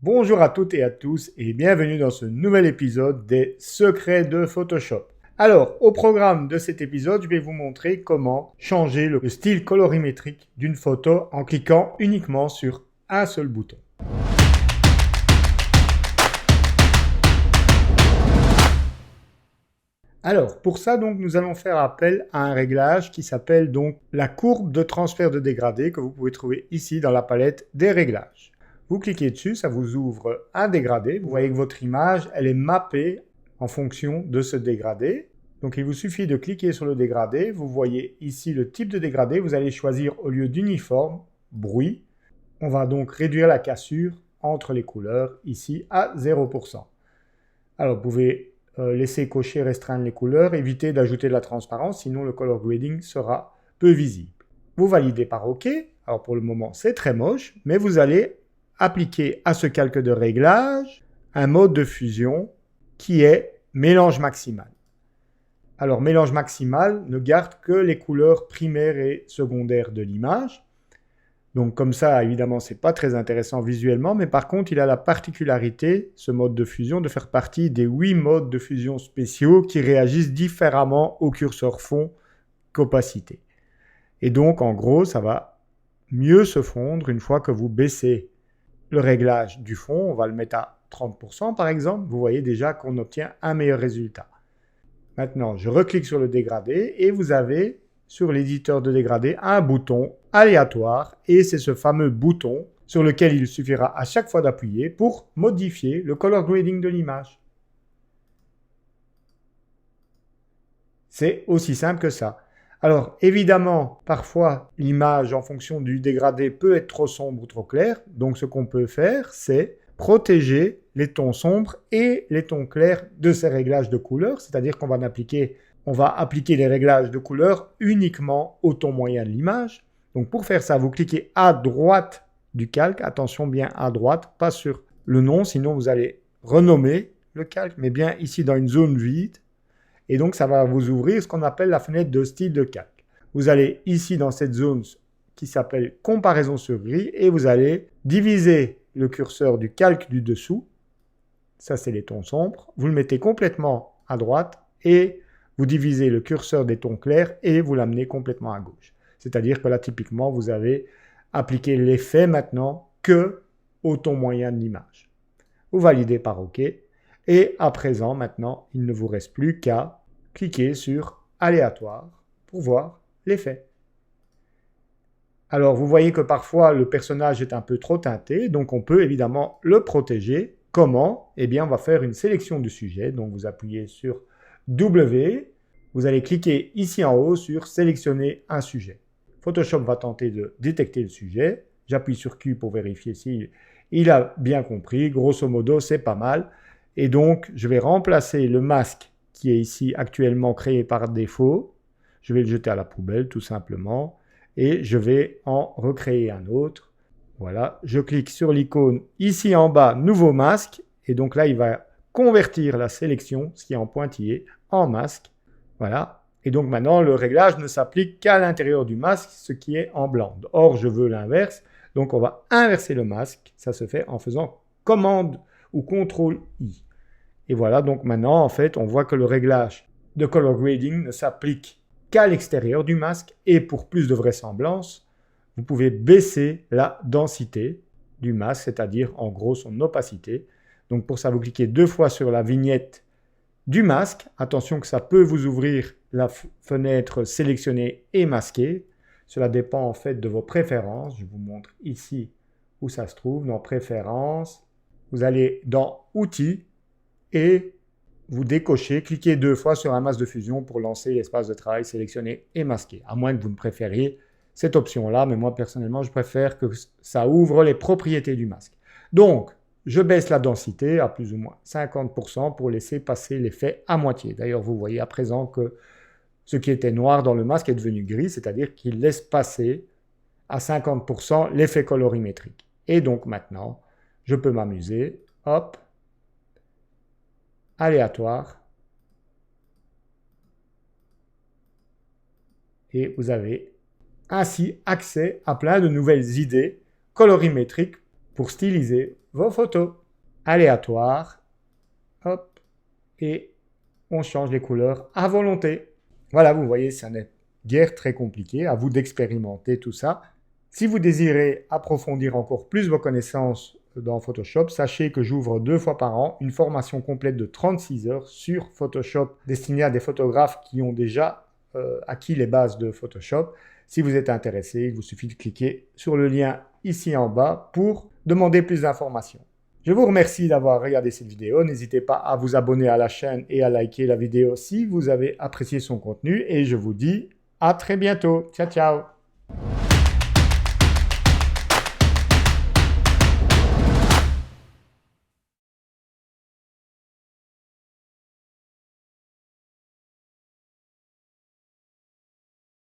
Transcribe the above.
Bonjour à toutes et à tous et bienvenue dans ce nouvel épisode des secrets de Photoshop. Alors, au programme de cet épisode, je vais vous montrer comment changer le style colorimétrique d'une photo en cliquant uniquement sur un seul bouton. Alors, pour ça, donc, nous allons faire appel à un réglage qui s'appelle donc la courbe de transfert de dégradé que vous pouvez trouver ici dans la palette des réglages. Vous cliquez dessus, ça vous ouvre un dégradé. Vous voyez que votre image, elle est mappée en fonction de ce dégradé. Donc, il vous suffit de cliquer sur le dégradé. Vous voyez ici le type de dégradé. Vous allez choisir au lieu d'uniforme, bruit. On va donc réduire la cassure entre les couleurs ici à 0%. Alors, vous pouvez laisser cocher restreindre les couleurs, éviter d'ajouter de la transparence, sinon le color grading sera peu visible. Vous validez par OK. Alors, pour le moment, c'est très moche, mais vous allez appliquer à ce calque de réglage un mode de fusion qui est mélange maximal. Alors, mélange maximal ne garde que les couleurs primaires et secondaires de l'image. Donc comme ça, évidemment, ce n'est pas très intéressant visuellement, mais par contre, il a la particularité, ce mode de fusion, de faire partie des 8 modes de fusion spéciaux qui réagissent différemment au curseur fond qu'opacité. Et donc, en gros, ça va mieux se fondre une fois que vous baissez le réglage du fond. On va le mettre à 30% par exemple. Vous voyez déjà qu'on obtient un meilleur résultat. Maintenant, je reclique sur le dégradé et vous avez sur l'éditeur de dégradé un bouton aléatoire et c'est ce fameux bouton sur lequel il suffira à chaque fois d'appuyer pour modifier le color grading de l'image. C'est aussi simple que ça. Alors évidemment, parfois l'image en fonction du dégradé peut être trop sombre ou trop claire, donc ce qu'on peut faire c'est protéger les tons sombres et les tons clairs de ces réglages de couleurs, c'est-à-dire qu'on va appliquer les réglages de couleurs uniquement au ton moyen de l'image. Donc pour faire ça, vous cliquez à droite du calque, attention bien à droite, pas sur le nom, sinon vous allez renommer le calque, mais bien ici dans une zone vide. Et donc ça va vous ouvrir ce qu'on appelle la fenêtre de style de calque. Vous allez ici dans cette zone qui s'appelle comparaison sur gris et vous allez diviser le curseur du calque du dessous. Ça c'est les tons sombres. Vous le mettez complètement à droite et vous divisez le curseur des tons clairs et vous l'amenez complètement à gauche. C'est-à-dire que là, typiquement, vous avez appliqué l'effet maintenant que au ton moyen de l'image. Vous validez par OK. Et à présent, maintenant, il ne vous reste plus qu'à cliquer sur aléatoire pour voir l'effet. Alors, vous voyez que parfois, le personnage est un peu trop teinté, donc on peut évidemment le protéger. Comment? Eh bien, on va faire une sélection du sujet. Donc, vous appuyez sur W. Vous allez cliquer ici en haut sur sélectionner un sujet. Photoshop va tenter de détecter le sujet. J'appuie sur Q pour vérifier s'il a bien compris. Grosso modo, c'est pas mal. Et donc, je vais remplacer le masque qui est ici actuellement créé par défaut. Je vais le jeter à la poubelle tout simplement. Et je vais en recréer un autre. Voilà, je clique sur l'icône ici en bas, nouveau masque. Et donc là, il va convertir la sélection, ce qui est en pointillé, en masque. Voilà. Et donc maintenant, le réglage ne s'applique qu'à l'intérieur du masque, ce qui est en blanc. Or, je veux l'inverse. Donc, on va inverser le masque. Ça se fait en faisant commande ou CTRL-I. Et voilà, donc maintenant, en fait, on voit que le réglage de color grading ne s'applique qu'à l'extérieur du masque. Et pour plus de vraisemblance, vous pouvez baisser la densité du masque, c'est-à-dire en gros son opacité. Donc pour ça, vous cliquez 2 fois sur la vignette du masque. Attention que ça peut vous ouvrir la fenêtre sélectionnée et masquée. Cela dépend en fait de vos préférences. Je vous montre ici où ça se trouve, dans Préférences. Vous allez dans Outils et vous décochez, cliquez 2 fois sur un masque de fusion pour lancer l'espace de travail sélectionné et masqué. À moins que vous ne préfériez cette option-là, mais moi personnellement, je préfère que ça ouvre les propriétés du masque. Donc, je baisse la densité à plus ou moins 50% pour laisser passer l'effet à moitié. D'ailleurs, vous voyez à présent que ce qui était noir dans le masque est devenu gris, c'est-à-dire qu'il laisse passer à 50% l'effet colorimétrique. Et donc maintenant, je peux m'amuser. Hop, aléatoire. Et vous avez ainsi accès à plein de nouvelles idées colorimétriques pour styliser vos photos. Aléatoire, hop, et on change les couleurs à volonté. Voilà, vous voyez, ça n'est guère très compliqué, à vous d'expérimenter tout ça. Si vous désirez approfondir encore plus vos connaissances dans Photoshop, sachez que j'ouvre 2 fois par an une formation complète de 36 heures sur Photoshop destinée à des photographes qui ont déjà acquis les bases de Photoshop. Si vous êtes intéressé, il vous suffit de cliquer sur le lien ici en bas pour demander plus d'informations. Je vous remercie d'avoir regardé cette vidéo. N'hésitez pas à vous abonner à la chaîne et à liker la vidéo si vous avez apprécié son contenu. Et je vous dis à très bientôt. Ciao, ciao!